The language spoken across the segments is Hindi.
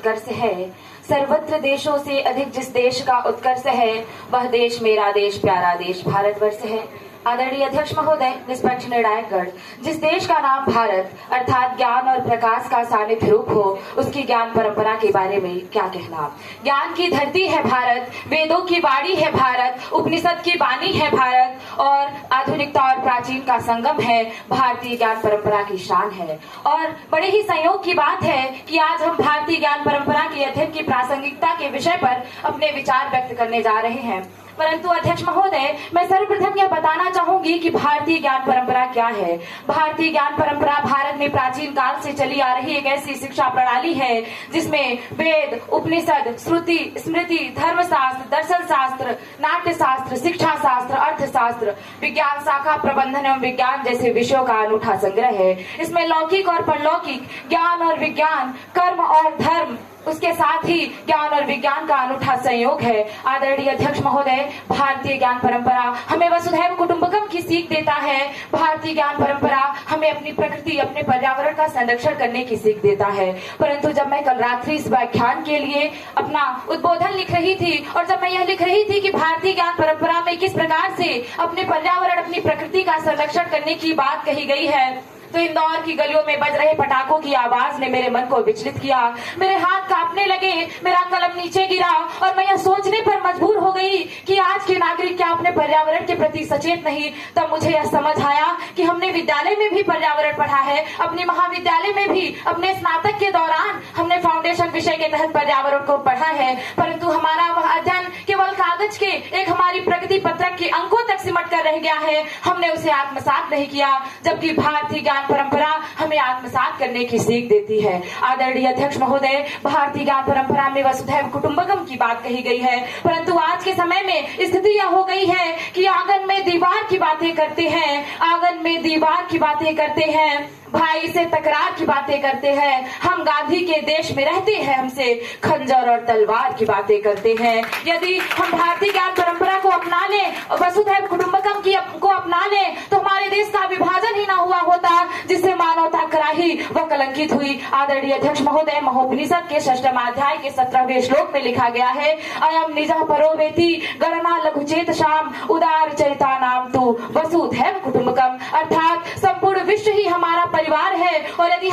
उत्कर्ष है। सर्वत्र देशों से अधिक जिस देश का उत्कर्ष है, वह देश मेरा देश, प्यारा देश भारतवर्ष है। आदरणीय अध्यक्ष महोदय, निष्पक्ष निर्णायकगण, जिस देश का नाम भारत अर्थात ज्ञान और प्रकाश का सानिध्य रूप हो, उसकी ज्ञान परंपरा के बारे में क्या कहना। ज्ञान की धरती है भारत, वेदों की वाणी है भारत, उपनिषद की वाणी है भारत और आधुनिकता और प्राचीन का संगम है। भारतीय ज्ञान परंपरा की शान है और बड़े ही संयोग की बात है कि आज हम भारतीय ज्ञान परंपरा के अध्ययन की प्रासंगिकता के विषय पर अपने विचार व्यक्त करने जा रहे हैं। परंतु अध्यक्ष महोदय, मैं सर्वप्रथम यह बताना चाहूंगी कि भारतीय ज्ञान परंपरा क्या है। भारतीय ज्ञान परंपरा भारत में प्राचीन काल से चली आ रही एक ऐसी शिक्षा प्रणाली है जिसमें वेद, उपनिषद, श्रुति, स्मृति, धर्मशास्त्र, दर्शन शास्त्र, नाट्य शास्त्र, शिक्षा शास्त्र, अर्थशास्त्र, विज्ञान शाखा, प्रबंधन एवं विज्ञान जैसे विषयों का अनूठा संग्रह है। इसमें लौकिक और परलौकिक, ज्ञान और विज्ञान, कर्म और धर्म, उसके साथ ही ज्ञान और विज्ञान का अनूठा संयोग है। आदरणीय अध्यक्ष महोदय, भारतीय ज्ञान परंपरा हमें वसुधैव कुटुंबकम की सीख देता है। भारतीय ज्ञान परंपरा हमें अपनी प्रकृति, अपने पर्यावरण का संरक्षण करने की सीख देता है। परंतु जब मैं कल रात्रि इस व्याख्यान के लिए अपना उद्बोधन लिख रही थी और जब मैं यह लिख रही थी कि भारतीय ज्ञान परंपरा में किस प्रकार से अपने पर्यावरण, अपनी प्रकृति का संरक्षण करने की बात कही गई है, तो इंदौर की गलियों में बज रहे पटाखों की आवाज ने मेरे मन को विचलित किया। मेरे हाथ कांपने लगे, मेरा कलम नीचे गिरा और मैं यह सोचने पर मजबूर हो गई कि आज के नागरिक क्या अपने पर्यावरण के प्रति सचेत नहीं। तब मुझे यह समझ आया कि हमने विद्यालय में भी पर्यावरण पढ़ा है, अपने महाविद्यालय में भी अपने स्नातक के दौरान हमने फाउंडेशन विषय के तहत पर्यावरण को पढ़ा है, परंतु हमारा वह अध्ययन केवल कागज के एक हमारी प्रगति पत्रक के अंकों तक सिमट कर रह गया है। हमने उसे आत्मसात नहीं किया, जबकि भारतीय ज्ञान परंपरा हमें आत्मसात करने की सीख देती है। आदरणीय अध्यक्ष महोदय, भारतीय ज्ञान परंपरा में वसुधैव कुटुंबकम की बात कही गई है, परंतु आज के समय में स्थिति यह हो गई है कि आंगन में दीवार की बातें करते हैं, आंगन में दीवार की बातें करते हैं, भाई से तकरार की बातें करते हैं। हम गांधी के देश में रहते हैं, हमसे खंजर और तलवार की बातें करते हैं। यदि हम भारतीय ज्ञान परंपरा को अपना लें, वसुधैव कुटुंबकम को अपना लें, तो हमारे देश का विभाजन ही ना हुआ होता, जिससे मानवता कराही व कलंकित हुई। आदरणीय अध्यक्ष महोदय, महोपनिषद के 6वें अध्याय के 17वें श्लोक में लिखा गया है, अयम निजः परो वेति गणना लघुचेत शाम उदार चरिता नाम तु वसुधैव कुटुंबकम, अर्थात संपूर्ण विश्व ही हमारा परिवार है और यदि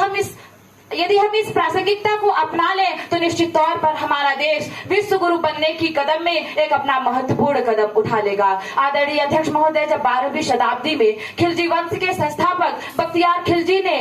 हम इस प्रासंगिकता को अपना लें तो निश्चित तौर पर हमारा देश विश्व गुरु बनने की कदम में एक अपना महत्वपूर्ण कदम उठा लेगा। आदरणीय अध्यक्ष महोदय, जब 12वीं शताब्दी में खिलजी वंश के संस्थापक बख्तियार खिलजी ने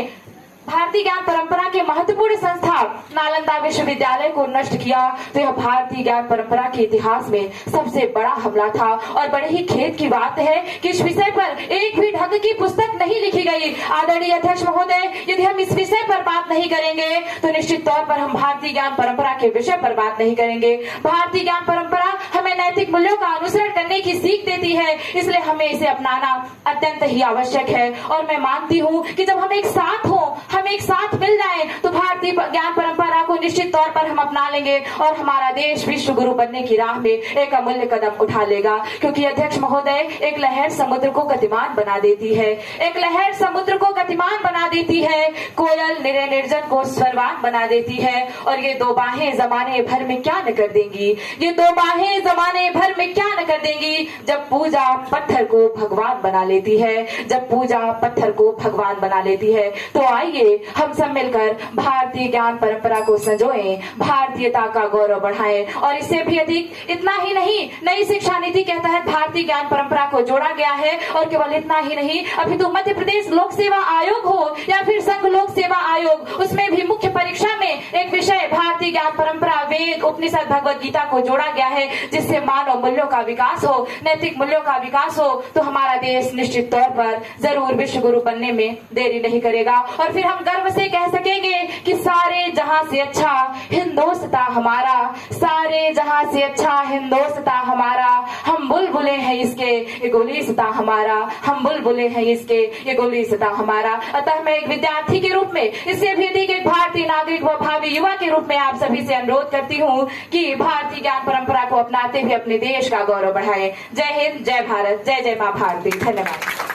भारतीय ज्ञान परंपरा के महत्वपूर्ण संस्था नालंदा विश्वविद्यालय को नष्ट किया, तो यह भारतीय ज्ञान परंपरा के इतिहास में सबसे बड़ा हमला था और बड़े ही खेद की बात है कि इस विषय पर एक भी ढंग की पुस्तक नहीं लिखी गई। आदरणीय अध्यक्ष महोदय, यदि हम इस विषय पर बात नहीं करेंगे तो निश्चित तौर पर हम भारतीय ज्ञान परंपरा के विषय पर बात नहीं करेंगे। भारतीय ज्ञान परंपरा हमें नैतिक मूल्यों का अनुसरण करने की सीख देती है, इसलिए हमें इसे अपनाना अत्यंत ही आवश्यक है। और मैं मानती हूँ कि जब हम एक साथ हों, हम एक साथ मिल जाएं, तो भारतीय ज्ञान परंपरा को निश्चित तौर पर हम अपना लेंगे और हमारा देश विश्व गुरु बनने की राह में एक अमूल्य कदम उठा लेगा। क्योंकि अध्यक्ष महोदय, एक लहर समुद्र को गतिमान बना देती है, एक लहर समुद्र को गतिमान बना देती है, कोयल निरे निर्जन को स्वरवान बना देती है और ये दो बाहें जमाने भर में क्या न कर देंगी, ये दो बाहें जमाने भर में क्या न कर देंगी। जब पूजा पत्थर को भगवान बना लेती है, जब पूजा पत्थर को भगवान बना लेती है, तो आइए हम सब मिलकर भारतीय ज्ञान परंपरा को संजोएं, भारतीयता का गौरव बढ़ाएं और इससे भी अधिक इतना ही नहीं, नई शिक्षा नीति के तहत भारतीय ज्ञान परंपरा को जोड़ा गया है। और केवल इतना ही नहीं, अभी तो मध्य प्रदेश लोक सेवा आयोग हो या फिर संघ लोक सेवा आयोग, उसमें भी मुख्य परीक्षा में एक विषय भारतीय ज्ञान परंपरा, वेद, उपनिषद, भगवद गीता को जोड़ा गया है, जिससे मानव मूल्यों का विकास हो, नैतिक मूल्यों का विकास हो, तो हमारा देश निश्चित तौर पर जरूर विश्व गुरु बनने में देरी नहीं करेगा। और फिर हम गर्व से कह सकेंगे कि सारे जहां से अच्छा हिंदोस्तां हमारा, सारे जहां से अच्छा हिंदोस्तां हमारा, हम बुलबुले हैं इसके ये गुलिस्तां हमारा, हम बुलबुले हैं इसके ये गुलिस्तां हमारा। अतः मैं एक विद्यार्थी के रूप में, इससे भी अधिक एक भारतीय नागरिक व भावी युवा के रूप में आप सभी से अनुरोध करती हूँ कि भारतीय ज्ञान परंपरा को अपनाते हुए अपने देश का गौरव बढ़ाएं। जय हिंद, जय भारत, जय जय माँ भारती। धन्यवाद।